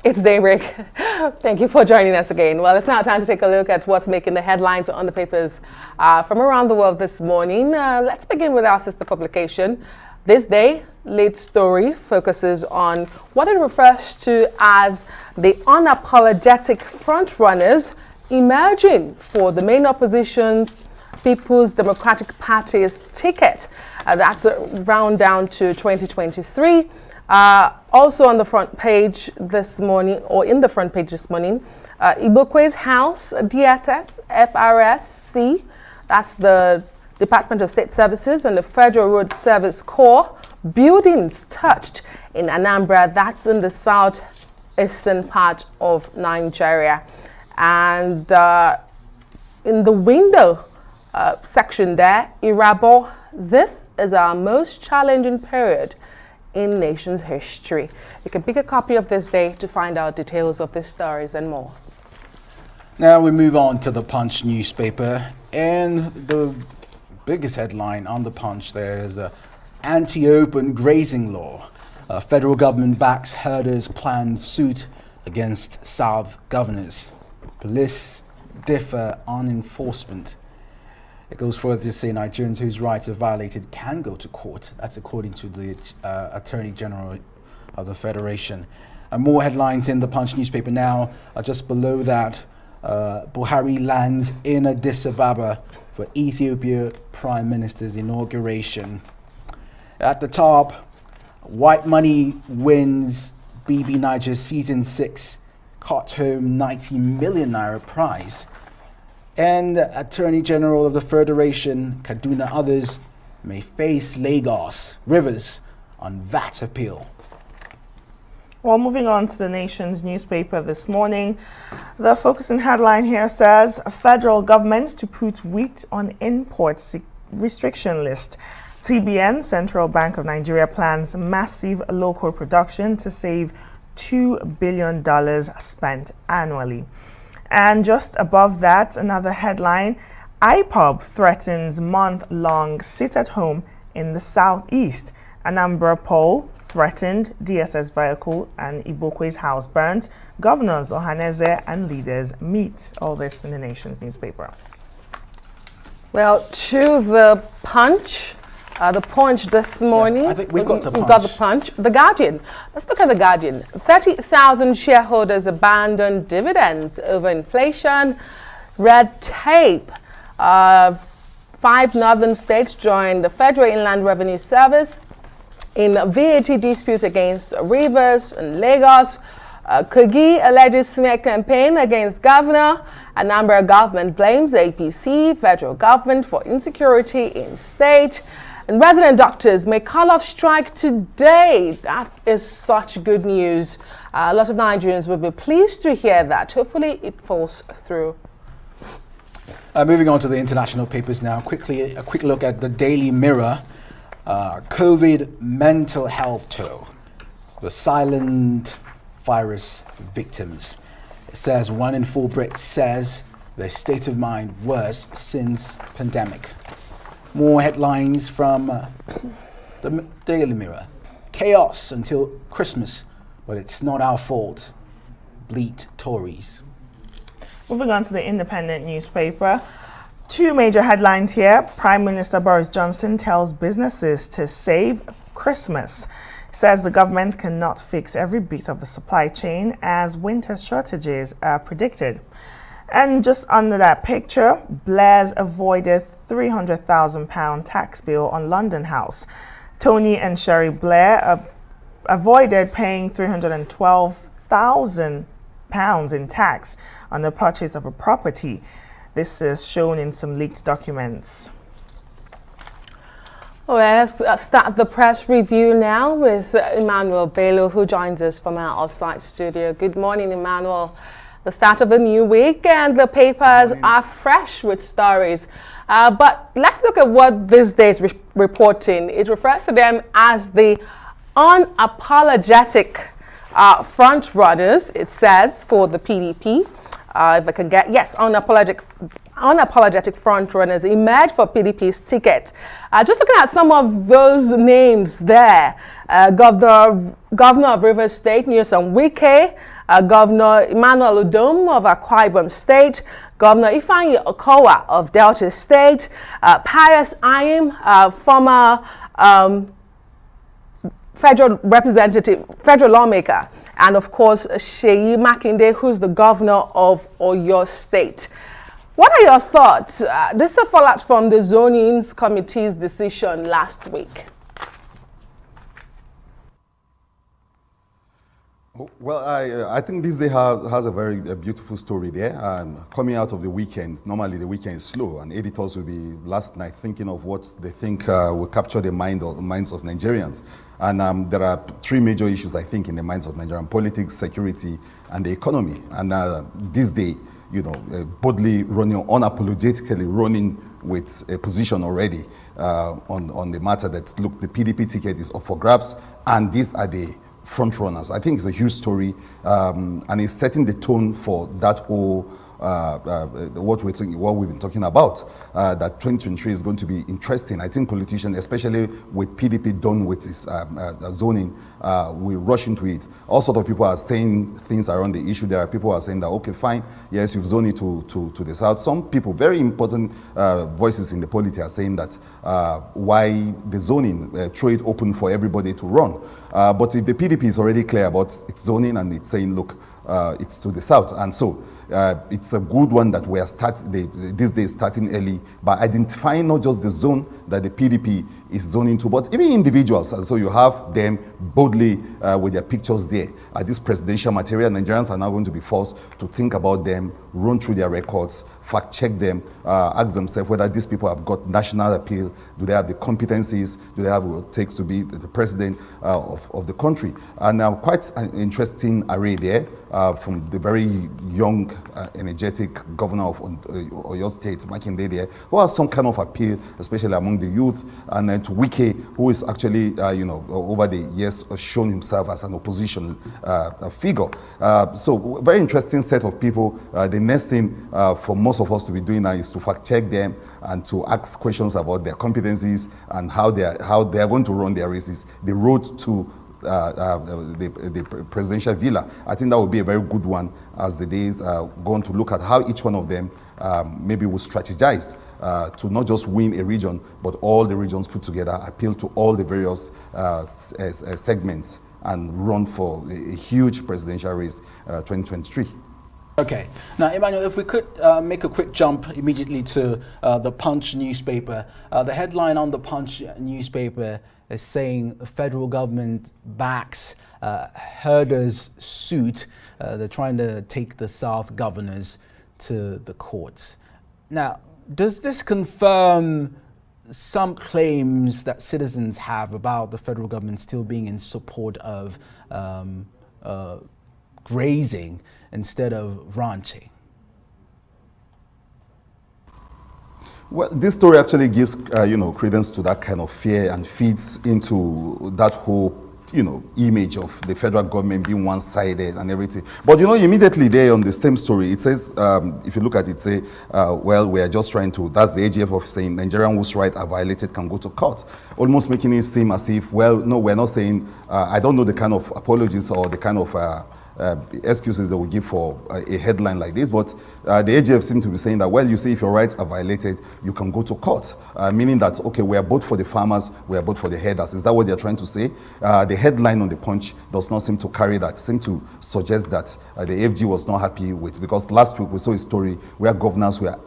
It's Daybreak. Thank you for joining us again. Well, it's now time to take a look at what's making the headlines on the papers from around the world this morning. Let's begin with our sister publication. This day, lead story focuses on what it refers to as the unapologetic frontrunners emerging for the main opposition People's Democratic Party's ticket. That's round down to 2023. Also on the front page this morning, or in the front page this morning, Ibokwe's House, DSS, FRSC, that's the Department of State Services, and the Federal Road Service Corps, buildings touched in Anambra, that's in the southeastern part of Nigeria. And in the window section there, Irabo, this is our most challenging period in nation's history. You can pick a copy of this day to find out details of these stories and more. Now we move on to the Punch newspaper, and the biggest headline on the Punch there is anti-open grazing law. Federal government backs herders' planned suit against South governors. Police differ on enforcement. It goes further to say Nigerians whose rights are violated can go to court. That's according to the Attorney General of the Federation. And more headlines in the Punch newspaper now. Just below that, Buhari lands in Addis Ababa for Ethiopia Prime Minister's inauguration. At the top, White Money wins BB Niger Season 6, caught home 90 million naira prize. And Attorney General of the Federation, Kaduna, others may face Lagos Rivers on VAT appeal. Well, moving on to the Nation's newspaper this morning, the focusing headline here says, federal government to put wheat on imports restriction list. CBN, Central Bank of Nigeria, plans massive local production to save $2 billion spent annually. And just above that, another headline, IPOB threatens month-long sit-at-home in the southeast. Anambra poll threatened, DSS vehicle and Ibokwe's house burnt. Governors, Ohaneze and leaders meet. All this in the Nation's newspaper. Well, to the Punch. The Punch this morning. Yeah, I think we've got the Punch. We've got the Punch. The Guardian. Let's look at the Guardian. 30,000 shareholders abandon dividends over inflation. Red tape. 5 northern states joined the Federal Inland Revenue Service in VAT dispute against Rivers and Lagos. Kogi alleges smear campaign against governor. Anambra government blames APC, federal government for insecurity in state. And resident doctors may call off strike today. That is such good news. A lot of Nigerians will be pleased to hear that. Hopefully it falls through. Moving on to the international papers now. Quickly, a quick look at the Daily Mirror. COVID mental health toll. The silent virus victims. It says 1 in 4 Brits says their state of mind worse since pandemic. More headlines from the Daily Mirror. Chaos until Christmas, but it's not our fault. Bleat Tories. Moving on to the Independent newspaper. 2 major headlines here. Prime Minister Boris Johnson tells businesses to save Christmas. Says the government cannot fix every bit of the supply chain as winter shortages are predicted. And just under that picture, Blair's avoided £300,000 tax bill on London House. Tony and Sherry Blair avoided paying £312,000 in tax on the purchase of a property. This is shown in some leaked documents. Well, let's start the press review now with Emmanuel Bello, who joins us from our off-site studio. Good morning, Emmanuel. The start of a new week and the papers are fresh with stories. But let's look at what this day is reporting. It refers to them as the unapologetic frontrunners, it says, for the PDP. If I can get, yes, unapologetic frontrunners emerge for Pdp'S ticket. Just looking at some of those names there, Governor of Rivers State, Nyesom Wike, Governor Emmanuel Udom of Akwa Ibom State, Governor Ifeanyi Okowa of Delta State, Pius Ayim, former federal lawmaker, and of course Seyi Makinde, who's the governor of Oyo State. What are your thoughts? This is a fallout from the Zoning Committee's decision last week. Well, I think this day has a very beautiful story there. Coming out of the weekend, normally the weekend is slow, and editors will be last night thinking of what they think will capture the minds of Nigerians. And there are three major issues, I think, in the minds of Nigerian: politics, security, and the economy. And this day, boldly running, unapologetically running with a position already on the matter that, look, the PDP ticket is up for grabs, and these are the Frontrunners. I think it's a huge story, and it's setting the tone for that whole what we've been talking about. That 2023 is going to be interesting. I think politicians, especially with PDP done with this zoning, we rush into it. All sorts of people are saying things around the issue. There are people who are saying that, okay, fine, yes, you've zoned it to the south. Some people, very important voices in the polity, are saying that why the zoning, throw it open for everybody to run. But if the PDP is already clear about its zoning and it's saying, look, it's to the south, and so it's a good one that we are this day starting early by identifying not just the zone that the PDP is zoning to, but even individuals. And so you have them boldly with their pictures there. This presidential material, Nigerians are now going to be forced to think about them, run through their records, fact check them, ask themselves whether these people have got national appeal, do they have the competencies, do they have what it takes to be the president of the country. And quite an interesting array there from the very young, energetic governor of Oyo State, Makinde there, who has some kind of appeal, especially among the youth, and to Wike, who is actually, over the years shown himself as an opposition figure. So very interesting set of people. The next thing for most of us to be doing now is to fact check them and to ask questions about their competencies and how they are going to run their races. The road to the presidential villa. I think that would be a very good one as the days go on, to look at how each one of them maybe will strategize to not just win a region, but all the regions put together, appeal to all the various segments, and run for a huge presidential race 2023. Okay. Now, Emmanuel, if we could make a quick jump immediately to the Punch newspaper. The headline on the Punch newspaper is saying the federal government backs herders' suit. They're trying to take the South governors to the courts. Now, does this confirm some claims that citizens have about the federal government still being in support of grazing instead of ranching? Well, this story actually gives, credence to that kind of fear and feeds into that whole, image of the federal government being one-sided and everything. But, immediately there on the same story, it says, if you look at it, say, well, we are just trying to, that's the AGF of saying Nigerian whose rights are violated can go to court. Almost making it seem as if, well, no, we're not saying, I don't know the kind of apologies or the kind of excuses they will give for a headline like this, but the AGF seem to be saying that, well, you see, if your rights are violated, you can go to court, meaning that, okay, we are both for the farmers, we are both for the herders. Is that what they're trying to say? The headline on the Punch does not seem to carry that, seem to suggest that the FG was not happy with, because last week we saw a story where governors were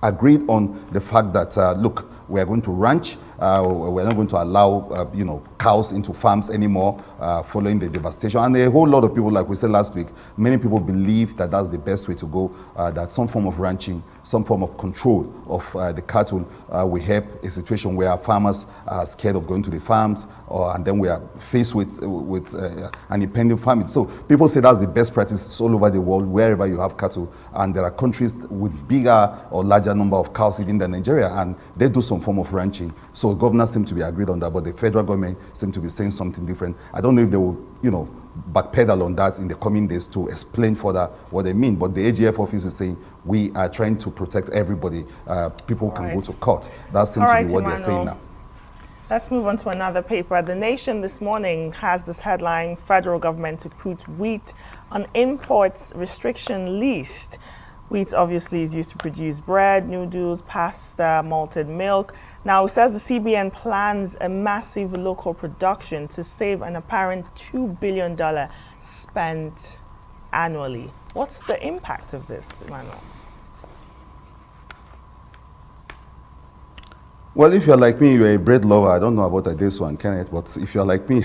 agreed on the fact that, look, we are going to ranch, we're not going to allow, cows into farms anymore following the devastation. And a whole lot of people, like we said last week, many people believe that that's the best way to go, that some form of ranching, some form of control of the cattle will help a situation where farmers are scared of going to the farms, and then we are faced with an impending famine. So people say that's the best practice all over the world, wherever you have cattle. And there are countries with bigger or larger number of cows even than Nigeria, and they do some form of ranching. So governors seem to be agreed on that, but the federal government seem to be saying something different. I don't know if they will, backpedal on that in the coming days to explain further what they mean. But the AGF office is saying we are trying to protect everybody. People can go to court. That seems to be what they're saying now. Let's move on to another paper. The Nation this morning has this headline: Federal government to put wheat on imports restriction list. Wheat obviously is used to produce bread, noodles, pasta, malted milk. Now, it says the CBN plans a massive local production to save an apparent $2 billion spent annually. What's the impact of this, Emmanuel? Well, if you're like me, you're a bread lover. I don't know about this one, Kenneth, but if you're like me,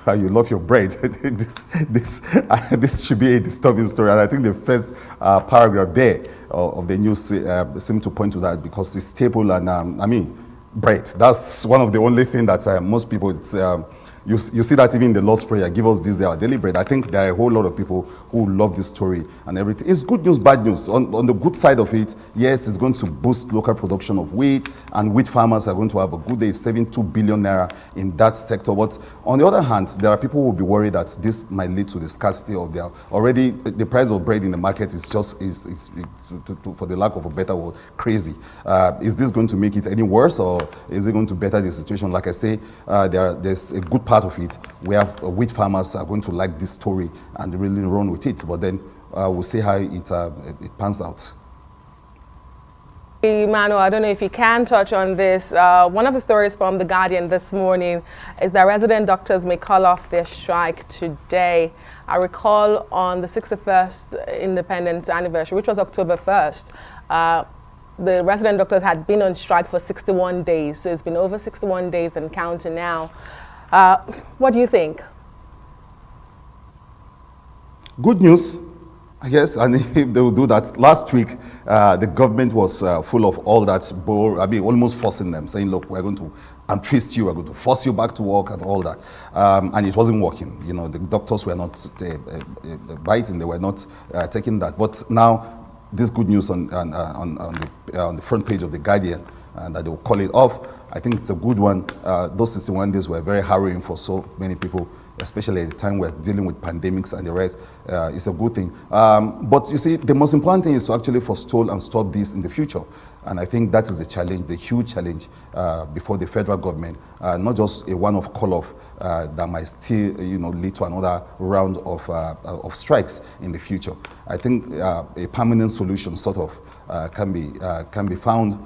you love your bread, this should be a disturbing story. And I think the first paragraph there of the news seem to point to that, because it's staple and, bread. That's one of the only things that most people, you see that even in the Lord's Prayer, give us this day our daily bread. I think there are a whole lot of people who love this story and everything. It's good news, bad news. On the good side of it, yes, it's going to boost local production of wheat, and wheat farmers are going to have a good day, saving 2 billion naira in that sector. But on the other hand, there are people who will be worried that this might lead to the scarcity of their, already the price of bread in the market is just, for the lack of a better word, crazy. Is this going to make it any worse, or is it going to better the situation? Like I say, there's a good part of it where wheat farmers are going to like this story and really run with it, but then we'll see how it pans out. Emmanuel, I don't know if you can touch on this. One of the stories from The Guardian this morning is that resident doctors may call off their strike today. I recall on the 61st independence anniversary, which was October 1st, the resident doctors had been on strike for 61 days. So it's been over 61 days and counting now. What do you think? Good news, I guess, and if they will do that. Last week, the government was full of all that, almost forcing them, saying, look, we're going to twist you, we're going to force you back to work and all that. And it wasn't working. You know, the doctors were not biting, they were not taking that. But now, this good news on the front page of The Guardian, that they will call it off. I think it's a good one. Those 61 days were very harrowing for so many people, especially at the time we're dealing with pandemics and the rest. It's a good thing. But you see, the most important thing is to actually forestall and stop this in the future. And I think that is the challenge, the huge challenge before the federal government, not just a one-off call-off that might still lead to another round of strikes in the future. I think a permanent solution sort of can be found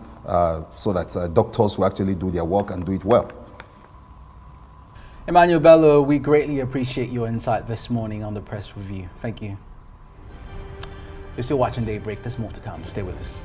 so that doctors will actually do their work and do it well. Emmanuel Bello, we greatly appreciate your insight this morning on the press review. Thank you. You're still watching Daybreak. There's more to come. Stay with us.